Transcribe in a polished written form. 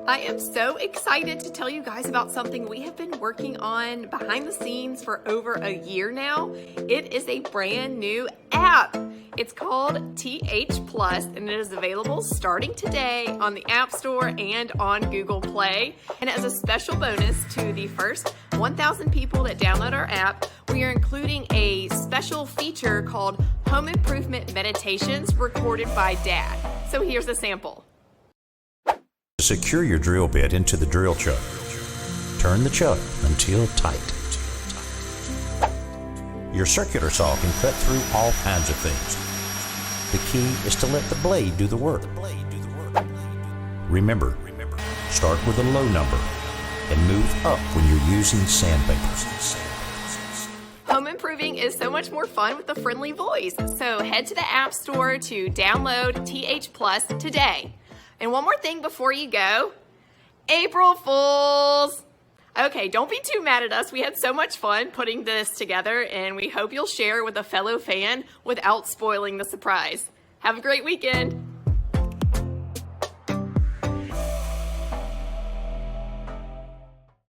I am so excited to tell you guys about something we have been working on behind the scenes for over a year now. It is a brand new app. It's called TH Plus, and it is available starting today on the App Store and on Google Play. And as a special bonus to the first 1,000 people that download our app, we are including a special feature called Home Improvement Meditations recorded by Dad. So here's a sample. Secure your drill bit into the drill chuck. Turn the chuck until tight. Your circular saw can cut through all kinds of things. The key is to let the blade do the work. Remember, start with a low number and move up when you're using sandpaper. Home improving is so much more fun with a friendly voice. So head to the App Store to download TH Plus today. And one more thing before you go, April Fools! Okay, don't be too mad at us. We had so much fun putting this together, and we hope you'll share with a fellow fan without spoiling the surprise. Have a great weekend.